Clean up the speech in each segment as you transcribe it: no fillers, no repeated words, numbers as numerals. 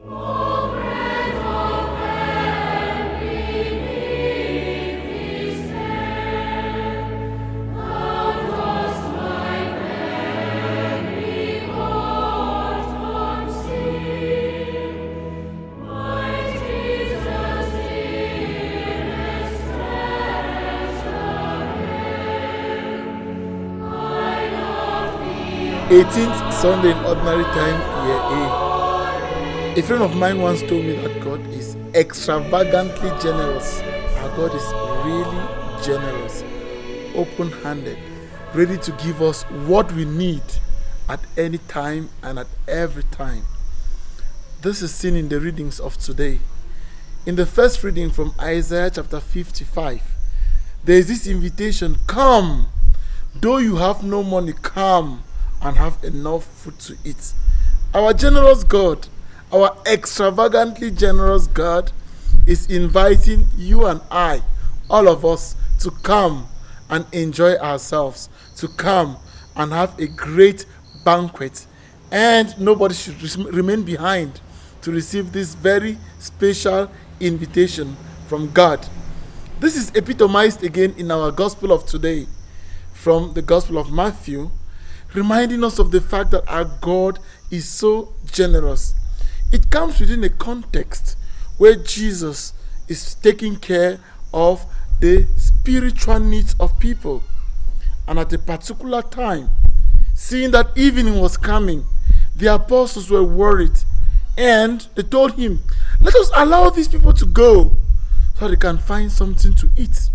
"18th Sunday in ordinary time, year A. A friend of mine once told me that God is extravagantly generous. Our God is really generous, open-handed, ready to give us what we need at any time and at every time." This is seen in the readings of today. In the first reading from Isaiah chapter 55, there is this invitation: "Come, though you have no money, come and have enough food to eat." Our generous God, our extravagantly generous God, is inviting you and I, all of us, to come and enjoy ourselves, to come and have a great banquet. And nobody should remain behind to receive this very special invitation from God. This is epitomized again in our gospel of today, from the Gospel of Matthew, reminding us of the fact that our God is so generous. It comes within a context where Jesus is taking care of the spiritual needs of people. And at a particular time, seeing that evening was coming, the apostles were worried, and they told him, "Let us allow these people to go so they can find something to eat."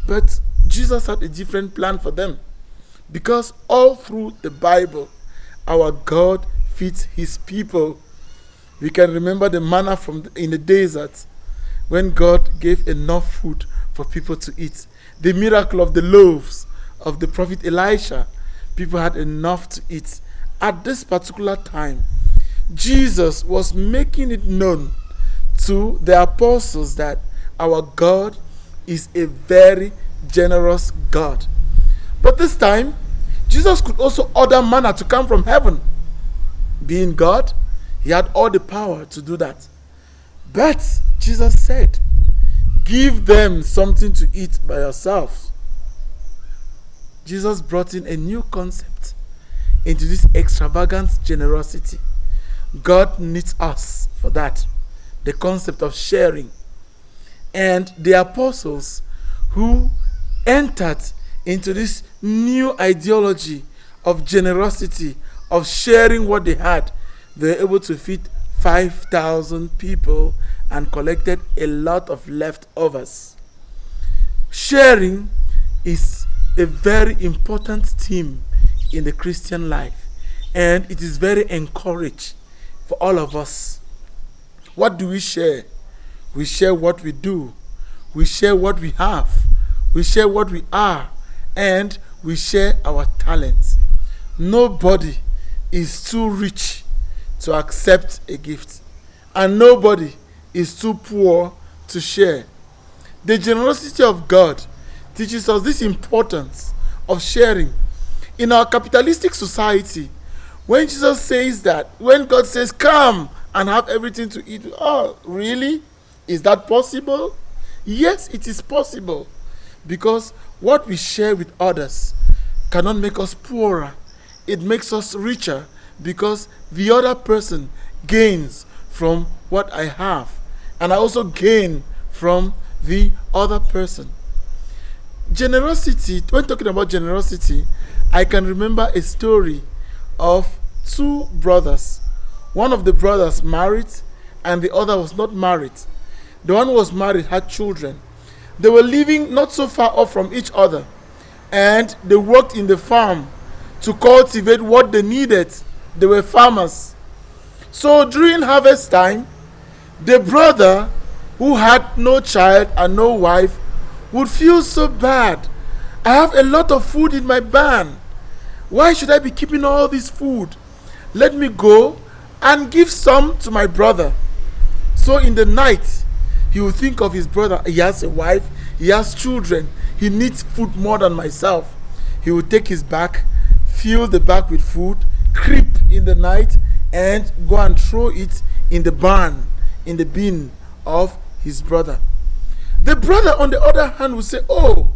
But Jesus had a different plan for them, because all through the Bible, our God feeds his people. We can remember the manna in the desert, when God gave enough food for people to eat. The miracle of the loaves of the prophet Elisha, people had enough to eat. At this particular time, Jesus was making it known to the apostles that our God is a very generous God. But this time, Jesus could also order manna to come from heaven. Being God, he had all the power to do that. But Jesus said, "Give them something to eat by yourselves." Jesus brought in a new concept into this extravagant generosity. God needs us for that. The concept of sharing. And the apostles who entered into this new ideology of generosity, of sharing what they had, they were able to feed 5,000 people and collected a lot of leftovers. Sharing is a very important theme in the Christian life, and it is very encouraged for all of us. What do we share? We share what we do, we share what we have, we share what we are, and we share our talents. Nobody is too rich to accept a gift, and nobody is too poor to share. The generosity of God teaches us this importance of sharing. In our capitalistic society, when Jesus says that, when God says, "Come and have everything to eat," oh, really? Is that possible? Yes, it is possible, because what we share with others cannot make us poorer. It makes us richer, because the other person gains from what I have, and I also gain from the other person. Generosity, when talking about generosity, I can remember a story of two brothers. One of the brothers married, and the other was not married. The one who was married had children. They were living not so far off from each other, and they worked in the farm to cultivate what they needed. They were farmers. So during harvest time, the brother who had no child and no wife would feel so bad. "I have a lot of food in my barn. Why should I be keeping all this food? Let me go and give some to my brother." So in the night, he will think of his brother. He has a wife, he has children, he needs food more than myself. He will take his bag, fill the bag with food, creep in the night, and go and throw it in the barn, in the bin of his brother. The brother, on the other hand, will say, oh,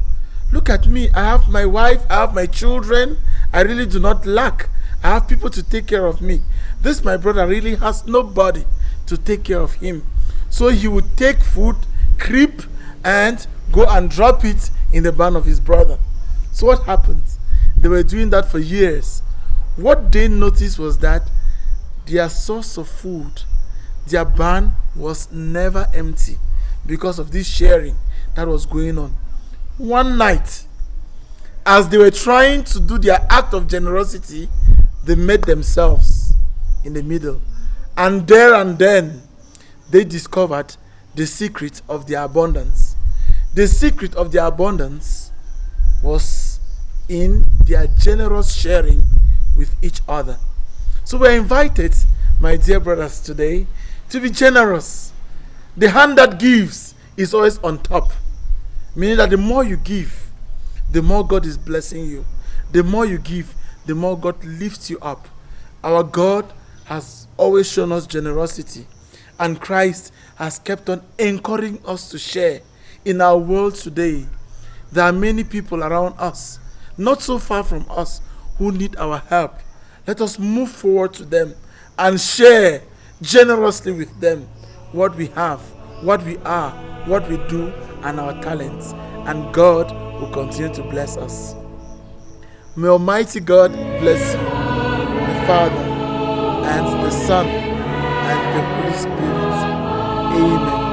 look at me. I have my wife. I have my children. I really do not lack. I have people to take care of me. This, my brother, really has nobody to take care of him. So he would take food, creep, and go and drop it in the barn of his brother. So what happened? They were doing that for years. What they noticed was that their source of food, their barn, was never empty because of this sharing that was going on. One night, as they were trying to do their act of generosity, they met themselves in the middle. And there and then, they discovered the secret of their abundance. The secret of their abundance was in their generous sharing with each other. So we're invited, my dear brothers, today to be generous. The hand that gives is always on top, meaning that the more you give, the more God is blessing you. The more you give, the more God lifts you up. Our God has always shown us generosity, and Christ has kept on encouraging us to share. In our world today, there are many people around us, not so far from us, who need our help. Let us move forward to them and share generously with them what we have, what we are, what we do, and our talents. And God will continue to bless us. May Almighty God bless you, the Father, and the Son, and the Holy Spirit. Amen.